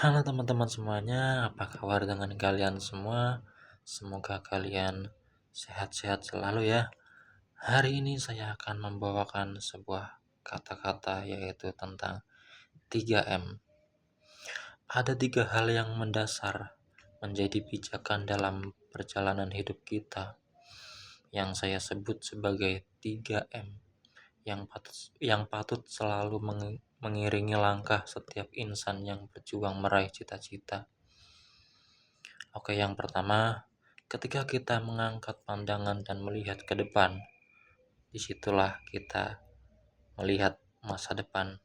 Halo teman-teman semuanya, apa kabar dengan kalian semua? Semoga kalian sehat-sehat selalu ya. Hari ini saya akan membawakan sebuah kata-kata yaitu tentang 3M. Ada 3 hal yang mendasar menjadi pijakan dalam perjalanan hidup kita yang saya sebut sebagai 3M yang patut selalu mengiringi langkah setiap insan yang berjuang meraih cita-cita. Oke, yang pertama, ketika kita mengangkat pandangan dan melihat ke depan, disitulah kita melihat masa depan.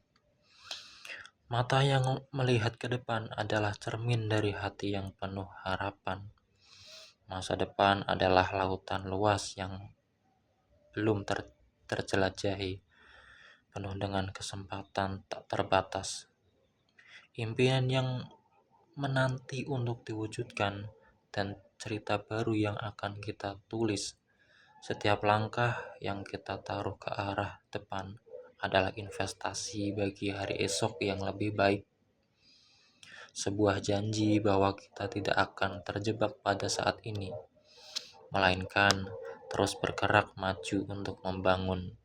Mata yang melihat ke depan adalah cermin dari hati yang penuh harapan. Masa depan adalah lautan luas yang belum terjelajahi, penuh dengan kesempatan tak terbatas. Impian yang menanti untuk diwujudkan dan cerita baru yang akan kita tulis. Setiap langkah yang kita taruh ke arah depan adalah investasi bagi hari esok yang lebih baik. Sebuah janji bahwa kita tidak akan terjebak pada saat ini, melainkan terus bergerak maju untuk membangun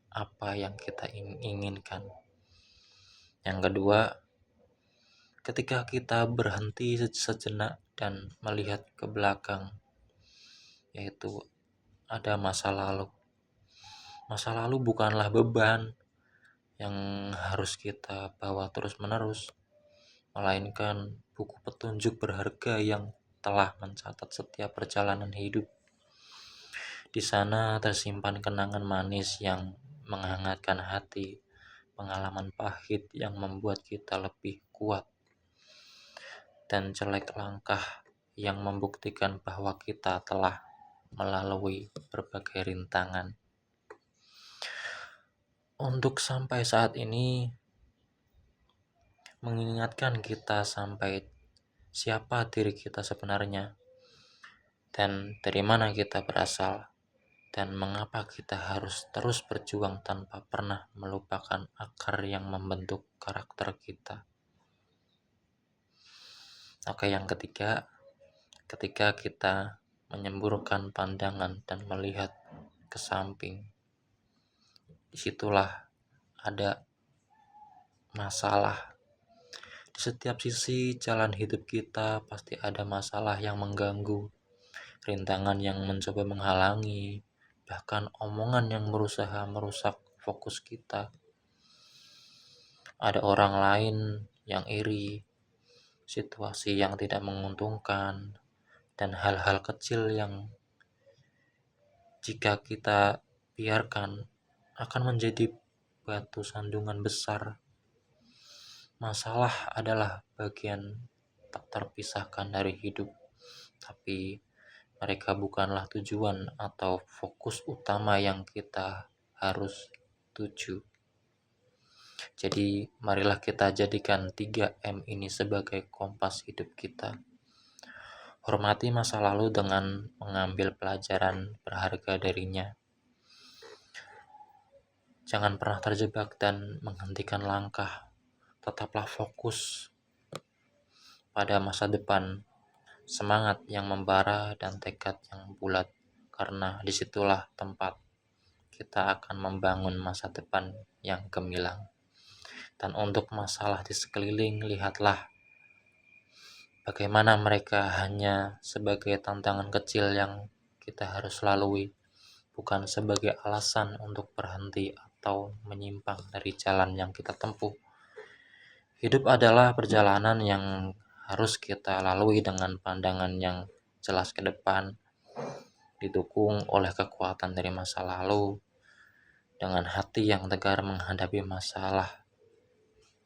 apa yang kita inginkan. Yang kedua, ketika kita berhenti sejenak dan melihat ke belakang, yaitu ada masa lalu. Masa lalu bukanlah beban yang harus kita bawa terus-menerus, melainkan buku petunjuk berharga yang telah mencatat setiap perjalanan hidup. Di sana tersimpan kenangan manis yang menghangatkan hati, pengalaman pahit yang membuat kita lebih kuat, dan jelek langkah yang membuktikan bahwa kita telah melalui berbagai rintangan. Untuk sampai saat ini, mengingatkan kita sampai siapa diri kita sebenarnya, dan dari mana kita berasal, dan mengapa kita harus terus berjuang tanpa pernah melupakan akar yang membentuk karakter kita. Oke, yang ketiga, ketika kita menyemburkan pandangan dan melihat ke samping, disitulah ada masalah. Di setiap sisi jalan hidup kita pasti ada masalah yang mengganggu, rintangan yang mencoba menghalangi, bahkan omongan yang berusaha merusak fokus kita. Ada orang lain yang iri, situasi yang tidak menguntungkan, dan hal-hal kecil yang jika kita biarkan akan menjadi batu sandungan besar. Masalah adalah bagian tak terpisahkan dari hidup, tapi mereka bukanlah tujuan atau fokus utama yang kita harus tuju. Jadi marilah kita jadikan 3M ini sebagai kompas hidup kita. Hormati masa lalu dengan mengambil pelajaran berharga darinya. Jangan pernah terjebak dan menghentikan langkah. Tetaplah fokus pada masa depan, semangat yang membara dan tekad yang bulat, karena disitulah tempat kita akan membangun masa depan yang gemilang. Dan untuk masalah di sekeliling, lihatlah bagaimana mereka hanya sebagai tantangan kecil yang kita harus lalui, bukan sebagai alasan untuk berhenti atau menyimpang dari jalan yang kita tempuh. Hidup adalah perjalanan yang harus kita lalui dengan pandangan yang jelas ke depan, didukung oleh kekuatan dari masa lalu, dengan hati yang tegar menghadapi masalah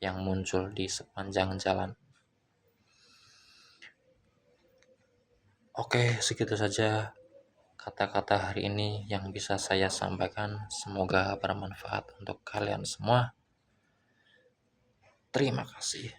yang muncul di sepanjang jalan. Oke, segitu saja kata-kata hari ini yang bisa saya sampaikan. Semoga bermanfaat untuk kalian semua. Terima kasih.